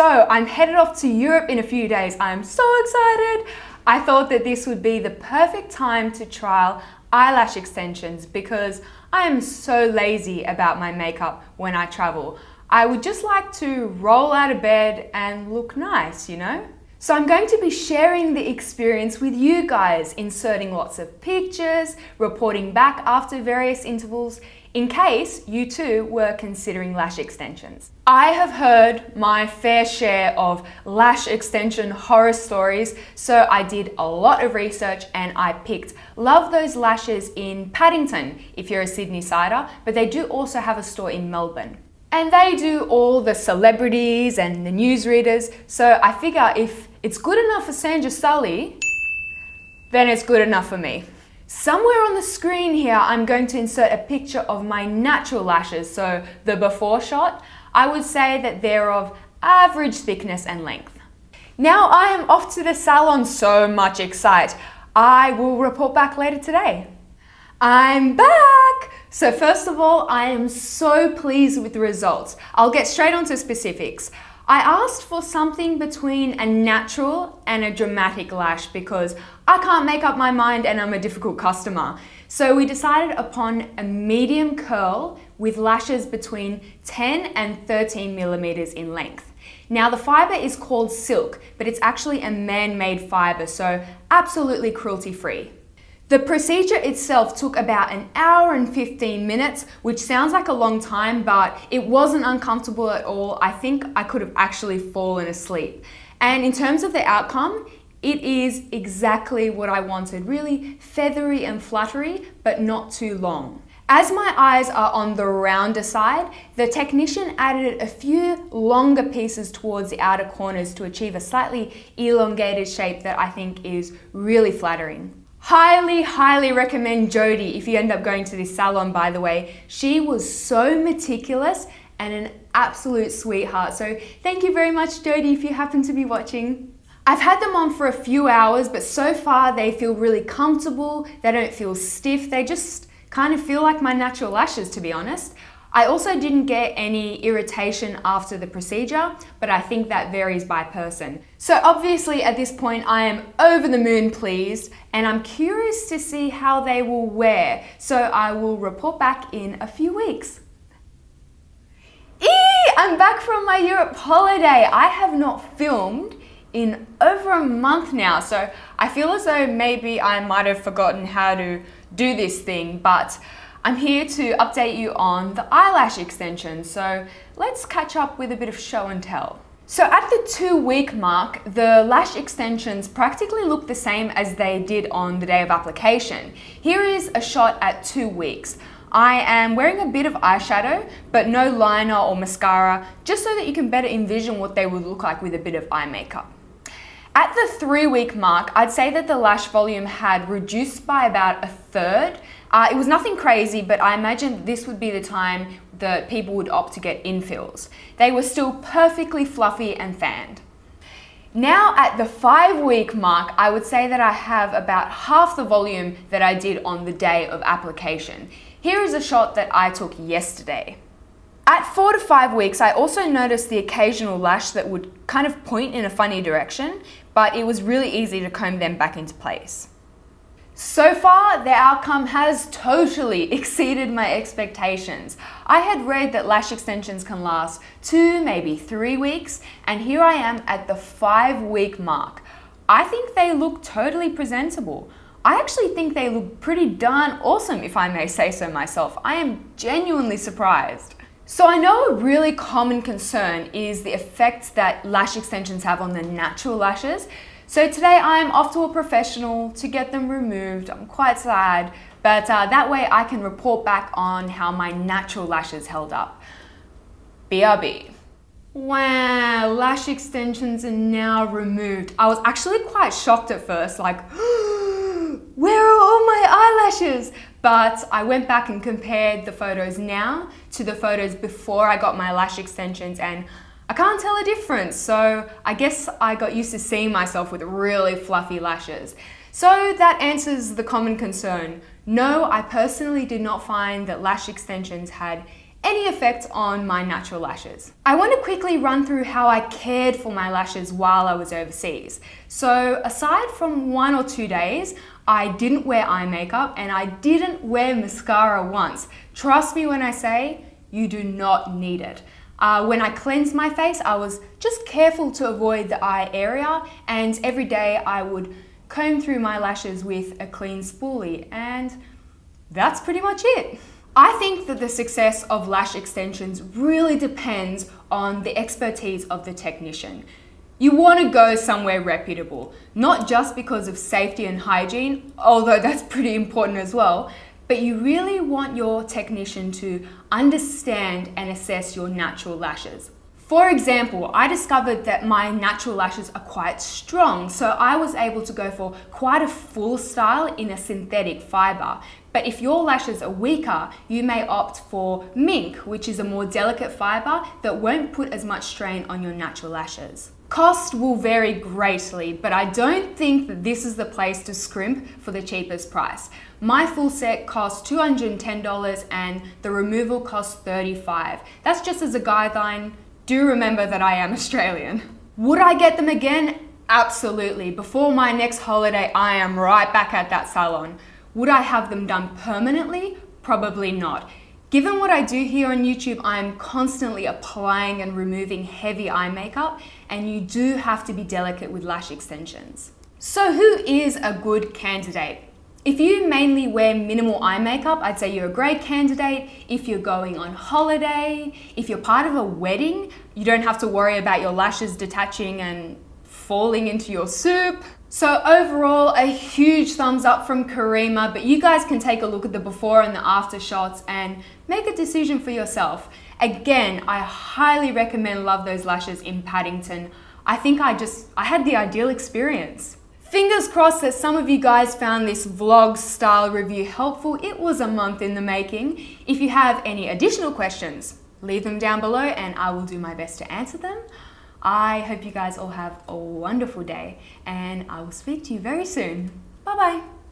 So I'm headed off to Europe in a few days. I'm so excited. I thought that this would be the perfect time to trial eyelash extensions because I am so lazy about my makeup when I travel. I would just like to roll out of bed and look nice, you know? So I'm going to be sharing the experience with you guys, inserting lots of pictures, reporting back after various intervals, in case you too were considering lash extensions. I have heard my fair share of lash extension horror stories, so I did a lot of research and I picked Love Those Lashes in Paddington, if you're a Sydney sider, but they do also have a store in Melbourne. And they do all the celebrities and the newsreaders, so I figure if it's good enough for Sandra Sully, then it's good enough for me. Somewhere on the screen here, I'm going to insert a picture of my natural lashes, so the before shot. I would say that they're of average thickness and length. Now I am off to the salon, so much excite. I will report back later today. I'm back! So first of all, I am so pleased with the results. I'll get straight on to specifics. I asked for something between a natural and a dramatic lash because I can't make up my mind and I'm a difficult customer. So we decided upon a medium curl with lashes between 10 and 13 millimeters in length. Now the fiber is called silk, but it's actually a man-made fiber, so absolutely cruelty-free. The procedure itself took about an hour and 15 minutes, which sounds like a long time, but it wasn't uncomfortable at all. I think I could have actually fallen asleep. And in terms of the outcome, it is exactly what I wanted, really feathery and fluttery, but not too long. As my eyes are on the rounder side, the technician added a few longer pieces towards the outer corners to achieve a slightly elongated shape that I think is really flattering. Highly recommend Jodi if you end up going to this salon, by the way. She was so meticulous and an absolute sweetheart. So thank you very much, Jodi, if you happen to be watching. I've had them on for a few hours, but so far they feel really comfortable. They don't feel stiff. They just kind of feel like my natural lashes, to be honest. I also didn't get any irritation after the procedure, but I think that varies by person. So obviously at this point I am over the moon pleased and I'm curious to see how they will wear. So I will report back in a few weeks. I'm back from my Europe holiday. I have not filmed in over a month now, so I feel as though maybe I might have forgotten how to do this thing, but I'm here to update you on the eyelash extension, so let's catch up with a bit of show and tell. So at the 2-week mark, the lash extensions practically look the same as they did on the day of application. Here is a shot at 2 weeks. I am wearing a bit of eyeshadow, but no liner or mascara, just so that you can better envision what they would look like with a bit of eye makeup. At the 3-week mark, I'd say that the lash volume had reduced by about a third. It was nothing crazy, but I imagined this would be the time that people would opt to get infills. They were still perfectly fluffy and fanned. Now at the 5-week mark, I would say that I have about half the volume that I did on the day of application. Here is a shot that I took yesterday. At 4 to 5 weeks, I also noticed the occasional lash that would kind of point in a funny direction, but it was really easy to comb them back into place. So far, the outcome has totally exceeded my expectations. I had read that lash extensions can last 2, maybe 3 weeks, and here I am at the 5-week mark. I think they look totally presentable. I actually think they look pretty darn awesome, if I may say so myself. I am genuinely surprised. So I know a really common concern is the effects that lash extensions have on the natural lashes. So today I'm off to a professional to get them removed. I'm quite sad, but that way I can report back on how my natural lashes held up. BRB. Wow, lash extensions are now removed. I was actually quite shocked at first, like, where are all my eyelashes? But I went back and compared the photos now to the photos before I got my lash extensions, and I can't tell a difference. So I guess I got used to seeing myself with really fluffy lashes. So that answers the common concern. No, I personally did not find that lash extensions had any effect on my natural lashes. I want to quickly run through how I cared for my lashes while I was overseas. So aside from 1 or 2 days, I didn't wear eye makeup and I didn't wear mascara once. Trust me when I say you do not need it. When I cleansed my face, I was just careful to avoid the eye area, and every day I would comb through my lashes with a clean spoolie, and that's pretty much it. I think that the success of lash extensions really depends on the expertise of the technician. You want to go somewhere reputable, not just because of safety and hygiene, although that's pretty important as well, but you really want your technician to understand and assess your natural lashes. For example, I discovered that my natural lashes are quite strong, so I was able to go for quite a full style in a synthetic fiber. But if your lashes are weaker, you may opt for mink, which is a more delicate fiber that won't put as much strain on your natural lashes. Cost will vary greatly, but I don't think that this is the place to scrimp for the cheapest price. My full set costs $210 and the removal costs $35. That's just as a guideline. Do remember that I am Australian. Would I get them again? Absolutely. Before my next holiday, I am right back at that salon. Would I have them done permanently? Probably not. Given what I do here on YouTube, I'm constantly applying and removing heavy eye makeup, and you do have to be delicate with lash extensions. So who is a good candidate? If you mainly wear minimal eye makeup, I'd say you're a great candidate. If you're going on holiday, if you're part of a wedding, you don't have to worry about your lashes detaching and falling into your soup. So overall, a huge thumbs up from Karima, but you guys can take a look at the before and the after shots and make a decision for yourself. Again, I highly recommend Love Those Lashes in Paddington. I think I had the ideal experience. Fingers crossed that some of you guys found this vlog style review helpful. It was a month in the making. If you have any additional questions, leave them down below and I will do my best to answer them. I hope you guys all have a wonderful day and I will speak to you very soon. Bye bye.